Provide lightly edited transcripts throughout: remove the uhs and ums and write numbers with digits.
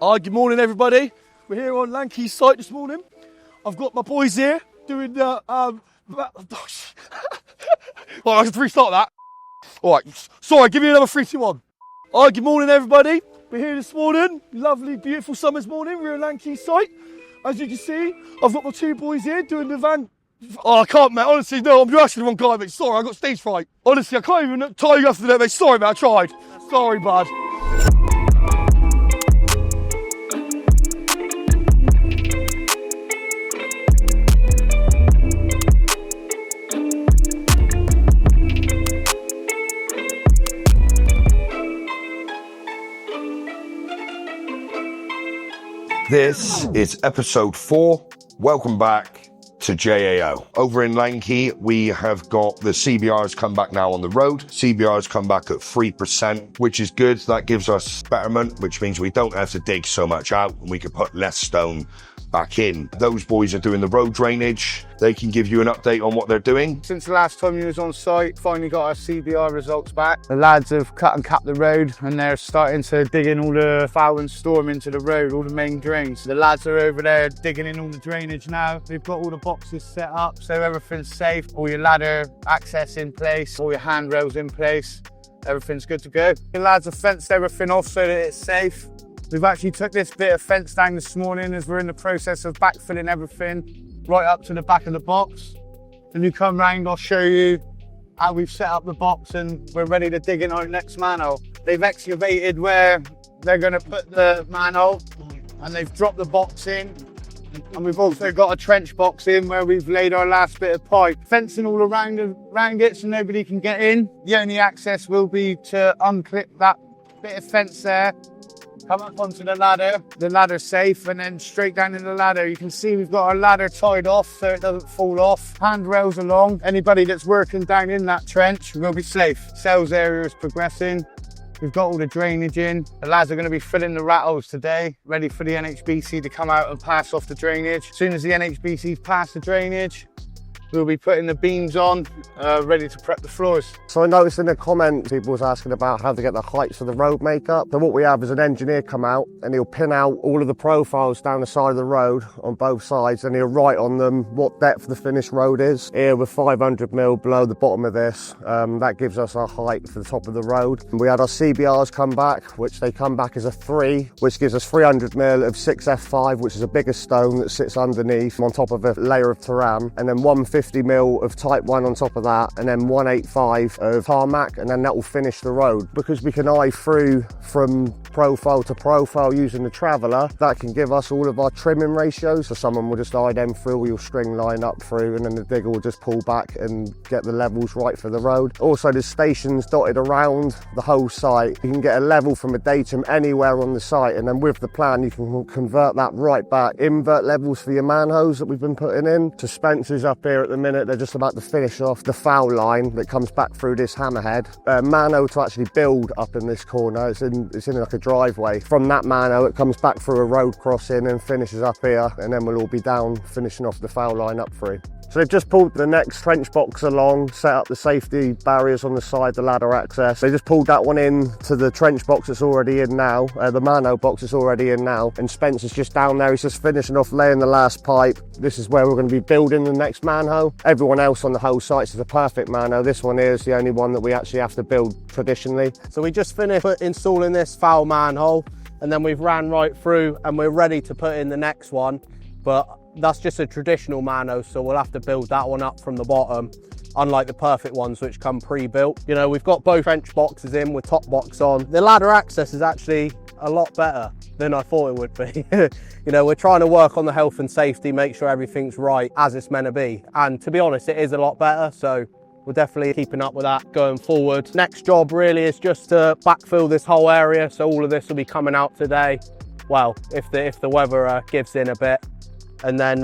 Hi, good morning everybody. We're here on Lanky's site this morning. I've got my boys here doing the, Well, I have to restart that. All right, sorry, give me another 3, 2, 1. Hi, good morning everybody. We're here this morning, lovely, beautiful summer's morning. We're on Lanky's site. As you can see, I've got my 2 boys here doing the van. Oh, I can't, mate, honestly, no, I'm actually the wrong guy, mate. Sorry, I got stage fright. Honestly, I can't even tie you after that, mate. Sorry, mate, I tried. Sorry, bud. This is episode 4. Welcome back to JAO. Over in Lanky, we have got the CBRs come back now on the road. CBRs come back at 3%, which is good. That gives us betterment, which means we don't have to dig so much out and we can put less stone back in. Those boys are doing the road drainage. They can give you an update on what they're doing. Since the last time you was on site, finally got our CBR results back. The lads have cut and capped the road and they're starting to dig in all the foul and storm into the road, all the main drains. The lads are over there digging in all the drainage now. They've got all the boxes set up so everything's safe. All your ladder access in place, all your handrails in place. Everything's good to go. The lads have fenced everything off so that it's safe. We've actually took this bit of fence down this morning as we're in the process of backfilling everything right up to the back of the box. When you come round, I'll show you how we've set up the box and we're ready to dig in our next manhole. They've excavated where they're going to put the manhole and they've dropped the box in. And we've also got a trench box in where we've laid our last bit of pipe. Fencing all around it so nobody can get in. The only access will be to unclip that bit of fence there. Come up onto the ladder's safe, and then straight down in the ladder. You can see we've got our ladder tied off so it doesn't fall off. Handrails along. Anybody that's working down in that trench will be safe. Sales area is progressing. We've got all the drainage in. The lads are going to be filling the rattles today, ready for the NHBC to come out and pass off the drainage. As soon as the NHBC's passed the drainage, we'll be putting the beams on, ready to prep the floors. So I noticed in the comments, people was asking about how to get the heights of the road makeup. So what we have is an engineer come out and he'll pin out all of the profiles down the side of the road on both sides, and he'll write on them what depth the finished road is. Here we're 500mm below the bottom of this. That gives us our height for the top of the road. And we had our CBRs come back, which they come back as a 3, which gives us 300mm of 6F5, which is a bigger stone that sits underneath on top of a layer of terram, and then 150mm of type 1 on top of that, and then 185 of tarmac, and then that will finish the road. Because we can eye through from profile to profile using the traveller, that can give us all of our trimming ratios. So someone will just eye them through, we'll string line up through, and then the digger will just pull back and get the levels right for the road. Also there's stations dotted around the whole site. You can get a level from a datum anywhere on the site, and then with the plan you can convert that right back. Invert levels for your manholes that we've been putting in. To Spencer's up here at the minute, they're just about to finish off the foul line that comes back through this hammerhead. Mano to actually build up in this corner, it's in like a driveway. From that mano it comes back through a road crossing and finishes up here, and then we'll all be down finishing off the foul line up through. So they've just pulled the next trench box along, set up the safety barriers on the side, the ladder access. They just pulled that one in to the trench box that's already in now, the mano box is already in now, and Spencer's just down there, he's just finishing off laying the last pipe. This is where we're going to be building the next manhole. Everyone else on the whole site is a perfect manhole. This one is the only one that we actually have to build traditionally. So we just finished installing this foul manhole, and then we've ran right through and we're ready to put in the next one, but that's just a traditional manhole, so we'll have to build that one up from the bottom, unlike the perfect ones which come pre-built. You know, we've got both trench boxes in with top box on. The ladder access is actually a lot better than I thought it would be. You know, we're trying to work on the health and safety, make sure everything's right as it's meant to be, and to be honest it is a lot better, so we're definitely keeping up with that going forward. Next job really is just to backfill this whole area, so all of this will be coming out today, well, if the weather gives in a bit, and then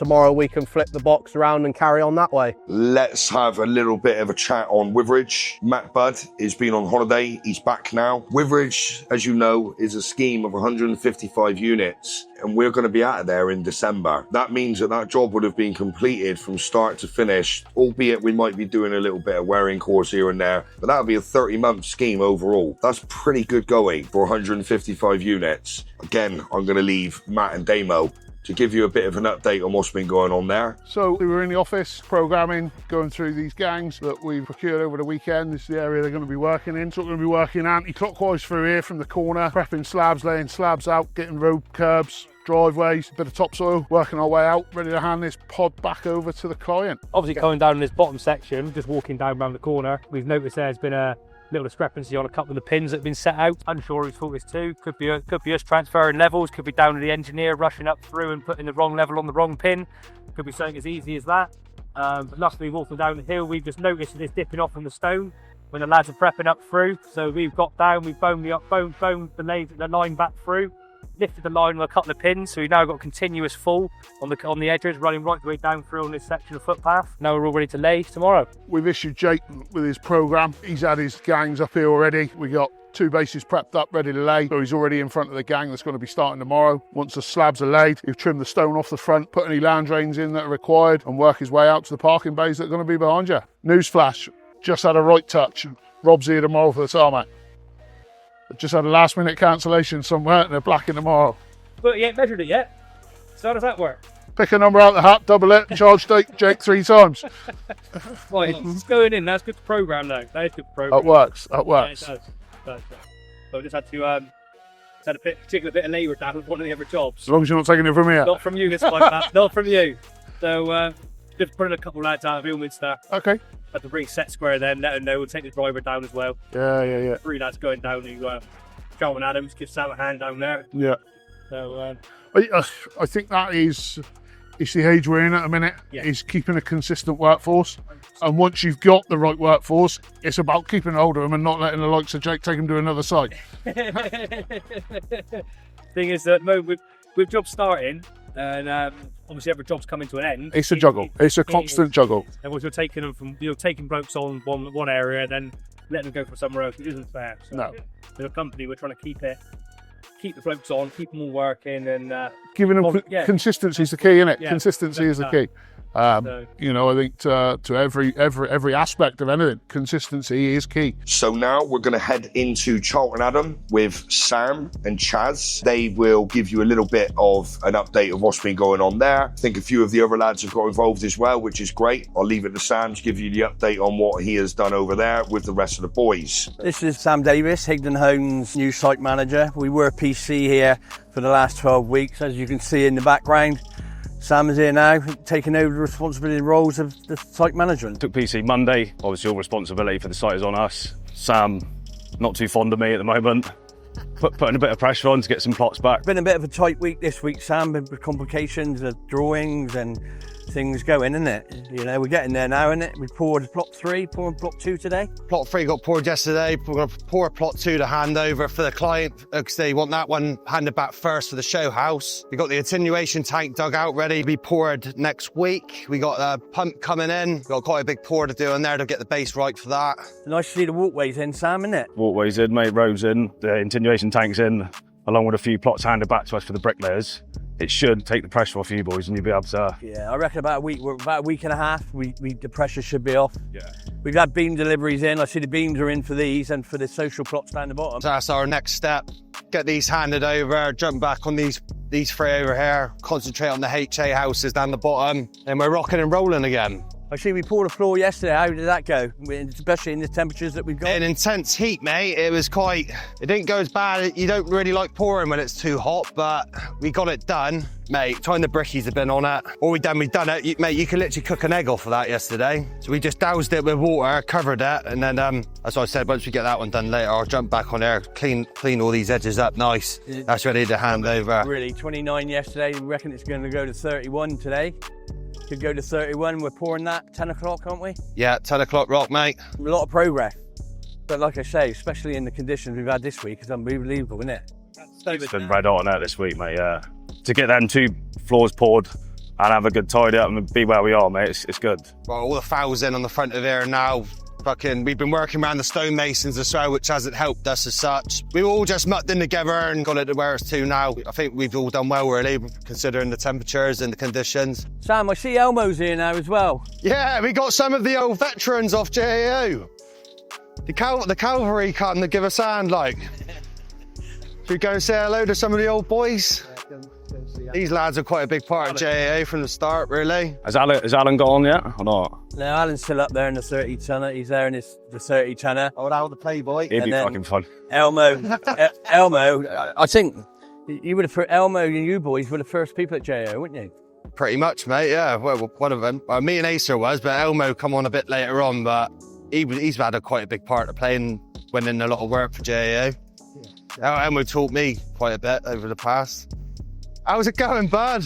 tomorrow we can flip the box around and carry on that way. Let's have a little bit of a chat on Widgeon. Matt Budd has been on holiday. He's back now. Widgeon, as you know, is a scheme of 155 units, and we're going to be out of there in December. That means that job would have been completed from start to finish, albeit we might be doing a little bit of wearing course here and there, but that would be a 30-month scheme overall. That's pretty good going for 155 units. Again, I'm going to leave Matt and Damo to give you a bit of an update on what's been going on there. So we were in the office programming, going through these gangs that we've procured over the weekend. This is the area they're going to be working in. So we're going to be working anti-clockwise through here from the corner, prepping slabs, laying slabs out, getting road curbs, driveways, a bit of topsoil, working our way out, ready to hand this pod back over to the client. Obviously coming down in this bottom section, just walking down around the corner, we've noticed there's been a little discrepancy on a couple of the pins that have been set out. Unsure whose fault it's to. Could be us transferring levels, could be down to the engineer rushing up through and putting the wrong level on the wrong pin. Could be something as easy as that. But luckily walking down the hill, we've just noticed that it's dipping off from the stone when the lads are prepping up through. So we've got down, we've boned the line back through, lifted the line with a couple of pins, so we've now got continuous fall on the edges, running right the way down through on this section of footpath. Now we're all ready to lay tomorrow. We've issued Jake with his programme. He's had his gangs up here already. We got 2 bases prepped up, ready to lay. So he's already in front of the gang that's going to be starting tomorrow. Once the slabs are laid, he'll trim the stone off the front, put any land drains in that are required, and work his way out to the parking bays that are going to be behind you. Newsflash, just had a right touch. Rob's here tomorrow for the tarmac. Just had a last minute cancellation somewhere and they're blacking tomorrow. But you ain't measured it yet. So how does that work? Pick a number out the hat, double it, charge Jake 3 times. Right, it's going in. That's good to program though. That is good to program. That works, that works. Yeah, it does. So I just had to had a particular bit of labour down with one of the other jobs. As long as you're not taking it from here. Not from you this time, Matt. Not from you. So just putting a couple lads out of Ilminster. Okay. Had to bring set square then, let them know, we'll take the driver down as well. Yeah. 3 lads going down to Charlton Adams, give Sam a hand down there. Yeah. So I think that is the age we're in at the minute, is keeping a consistent workforce. And once you've got the right workforce, it's about keeping hold of them and not letting the likes of Jake take them to another site. Thing is that with jobs starting, and obviously every job's coming to an end. It's a juggle. It's a constant juggle. And once you're taking them from, taking blokes on one area, then letting them go for somewhere else, it isn't fair. So No. With a company, we're trying to keep the blokes on, keep them all working, and giving them consistency is the key, isn't it? Yeah, Consistency is the key. I think to every aspect of anything, consistency is key. So now we're going to head into Charlton Adam with Sam and Chaz. They will give you a little bit of an update of what's been going on there. I think a few of the other lads have got involved as well, which is great. I'll leave it to Sam to give you the update on what he has done over there with the rest of the boys. This is Sam Davis, Higdon Homes' new site manager. We were PC here for the last 12 weeks, as you can see in the background. Sam is here now, taking over the responsibility and roles of the site management. Took PC Monday, obviously all responsibility for the site is on us. Sam, not too fond of me at the moment, putting a bit of pressure on to get some plots back. Been a bit of a tight week this week, Sam, with complications of drawings and things going, isn't it? We're getting there now, isn't it? We poured plot 3, pouring plot 2 today. Plot 3 got poured yesterday. We're going to pour plot 2 to hand over for the client because they want that one handed back first for the show house. We got the attenuation tank dug out ready to be poured next week. We got a pump coming in. We've got quite a big pour to do in there to get the base right for that. Nice to see the walkways in, Sam, isn't it? Walkways in, mate, roads in, the attenuation tanks in, along with a few plots handed back to us for the bricklayers. It should take the pressure off you boys and you'll be able to... Yeah, I reckon about a week and a half, the pressure should be off. Yeah. We've had beam deliveries in. I see the beams are in for these and for the social plots down the bottom. So that's our next step. Get these handed over, jump back on these 3 over here, concentrate on the HA houses down the bottom, and we're rocking and rolling again. I see we poured a floor yesterday. How did that go? Especially in the temperatures that we've got. In intense heat, mate. It didn't go as bad. You don't really like pouring when it's too hot, but we got it done. Mate, time the brickies have been on it. All we've done it. Mate, you can literally cook an egg off of that yesterday. So we just doused it with water, covered it, and then, as I said, once we get that one done later, I'll jump back on there, clean all these edges up nice. That's ready to hand over. Really, 29 yesterday. We reckon it's going to go to 31 today. Could go to 31. We're pouring that 10 o'clock, aren't we? Yeah, 10 o'clock rock, mate. A lot of progress. But like I say, especially in the conditions we've had this week, it's unbelievable, isn't it? It's been red hot on out this week, mate, yeah. To get them 2 floors poured and have a good tidy up and be where we are, mate. It's good. Well, all the fouls in on the front of here now. We've been working around the stonemasons as well, which hasn't helped us as such. We all just mucked in together and got it to where it's to now. I think we've all done well, really, considering the temperatures and the conditions. Sam, I see Elmo's here now as well. Yeah, we got some of the old veterans off JAO. The cavalry come to give us a hand, like. Should we go and say hello to some of the old boys? These lads are quite a big part of JAO from the start, really. Has Alan got on yet or not? No, Alan's still up there in the 30 tonner. He's there in the 30 tonner. Oh, now the Playboy. He'd be fucking fun. Elmo, I think you would have put Elmo and you boys were the first people at JAO, wouldn't you? Pretty much, mate, yeah. Well, one of them. Me and Acer was, but Elmo come on a bit later on, but he's had quite a big part to play and went in a lot of work for JAO. Yeah. Elmo taught me quite a bit over the past. How's it going, bud?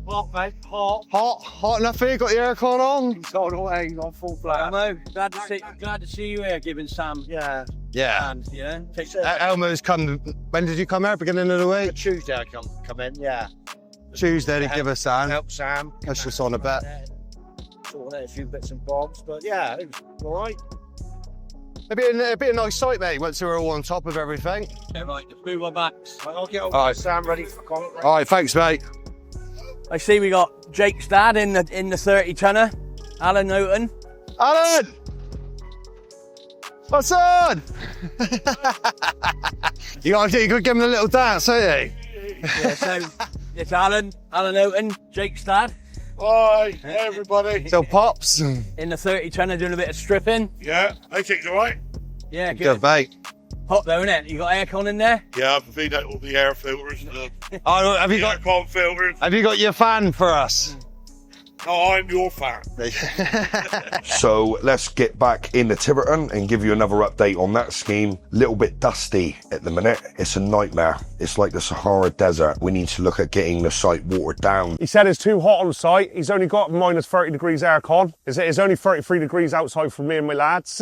Hot, mate, hot. Hot enough here? Got the aircon on? He's got away, he's on full flat. Elmo, glad to see you here giving Sam. Yeah. And, you know, Elmo's come. When did you come here? Beginning of the week? Tuesday I come in, yeah. Tuesday to give us a hand. Help Sam. Push us on a bit. Sorting out a few bits and bobs, but yeah, it was all right. It'd be a nice sight, mate, once we're all on top of everything. Yeah, right, just move our backs. I'll get over All right. Sam ready for concrete. All right, thanks, mate. I see we got Jake's dad in the 30 tonner, Alan Newton. Alan! What's on? you got to give him a little dance, don't you? Yeah, so it's Alan Newton, Jake's dad. Hi, everybody. So Pops. In the 30 tonner doing a bit of stripping. Yeah, I think it's all right. Yeah, good. Good, mate. Hot though, isn't it? You got aircon in there? Yeah, I've been out all the air filters, Oh, have you aircon filters. Have you got your fan for us? Oh, I'm your fan. So let's get back into Tiverton and give you another update on that scheme. Little bit dusty at the minute. It's a nightmare. It's like the Sahara Desert. We need to look at getting the site watered down. He said it's too hot on site. He's only got minus 30 degrees aircon. It's only 33 degrees outside for me and my lads.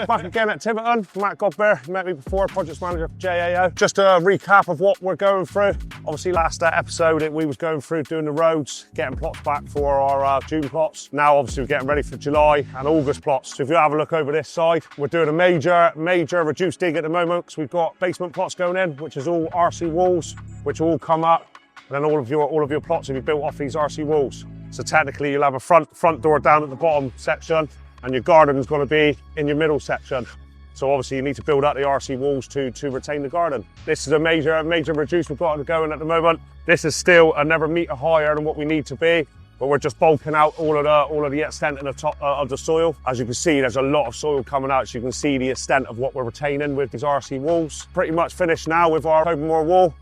Back again at Tiverton. Matt Godber, met me before, project manager for JAO. Just a recap of what we're going through. Obviously last episode we was going through doing the roads, getting plots back for our June plots. Now obviously we're getting ready for July and August plots. So if you have a look over this side, we're doing a major reduced dig at the moment because we've got basement plots going in, which is all RC walls, which will all come up, and then all of your plots will be built off these RC walls. So technically you'll have a front door down at the bottom section, and your garden is going to be in your middle section. So obviously you need to build up the RC walls to retain the garden. This is a major reduce we've got going at the moment. This is still another metre higher than what we need to be, but we're just bulking out all of the extent of the top of the soil. As you can see, there's a lot of soil coming out, so you can see the extent of what we're retaining with these RC walls. Pretty much finished now with our Tobermoor wall.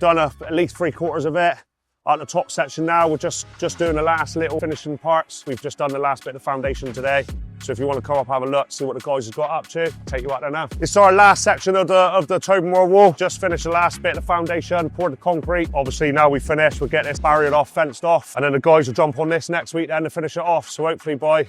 Done at least 3/4 of it. At the top section now, we're just doing the last little finishing parts. We've just done the last bit of foundation today. So if you want to come up, have a look, see what the guys have got up to, take you out there now. It's our last section of the Tobermoor wall. Just finished the last bit of the foundation, poured the concrete. Obviously now we finished, we'll get this barriered off, fenced off, and then the guys will jump on this next week then to finish it off. So hopefully by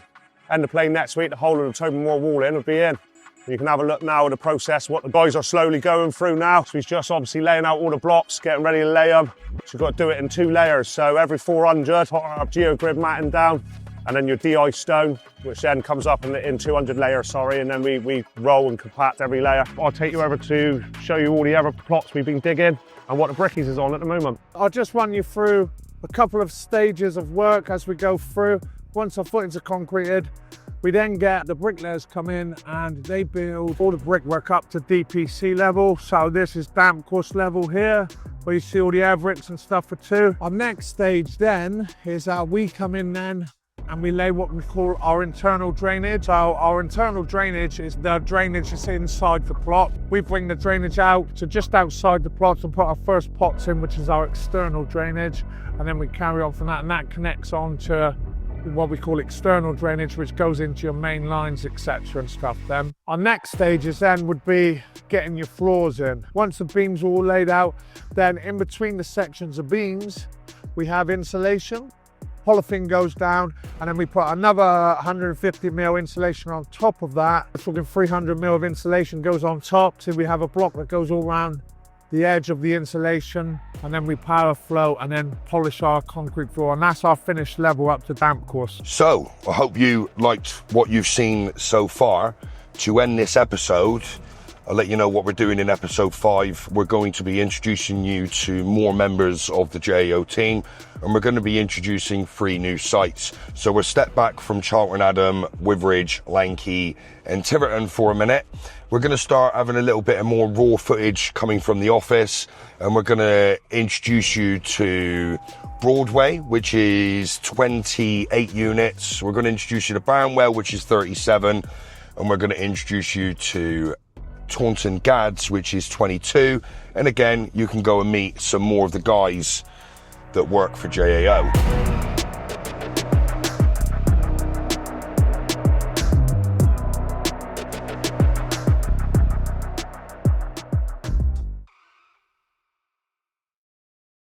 end of play next week, the whole of the Tobermoor wall will be in. You can have a look now at the process, what the guys are slowly going through now. So he's just obviously laying out all the blocks, getting ready to lay them. So you've got to do it in 2 layers. So every 400, put our geogrid matting down, and then your DI stone, which then comes up in 200 layers, and then we roll and compact every layer. I'll take you over to show you all the other plots we've been digging and what the brickies is on at the moment. I'll just run you through a couple of stages of work as we go through. Once our footings are concreted, we then get the bricklayers come in and they build all the brickwork up to DPC level. So this is damp course level here, where you see all the air bricks and stuff for 2. Our next stage then is we come in then and we lay what we call our internal drainage. So our internal drainage is the drainage that's inside the plot. We bring the drainage out to just outside the plot and put our first pots in, which is our external drainage. And then we carry on from that, and that connects on to what we call external drainage, which goes into your main lines, etc. and stuff then. Our next stages then would be getting your floors in. Once the beams are all laid out, then in between the sections of beams, we have insulation. Polythene goes down, and then we put another 150 mil insulation on top of that. We're talking 300 mil of insulation goes on top, so we have a block that goes all around the edge of the insulation, and then we power flow and then polish our concrete floor, and that's our finished level up to damp course. So, I hope you liked what you've seen so far. To end this episode, I'll let you know what we're doing in episode 5. We're going to be introducing you to more members of the JAO team, and we're going to be introducing 3 new sites. So we'll step back from Charlton, Adam, Widgeon, Lanky and Tiverton for a minute. We're going to start having a little bit of more raw footage coming from the office, and we're going to introduce you to Broadway, which is 28 units. We're going to introduce you to Barnwell, which is 37, and we're going to introduce you to Taunton Gads, which is 22, and again you can go and meet some more of the guys that work for JAO.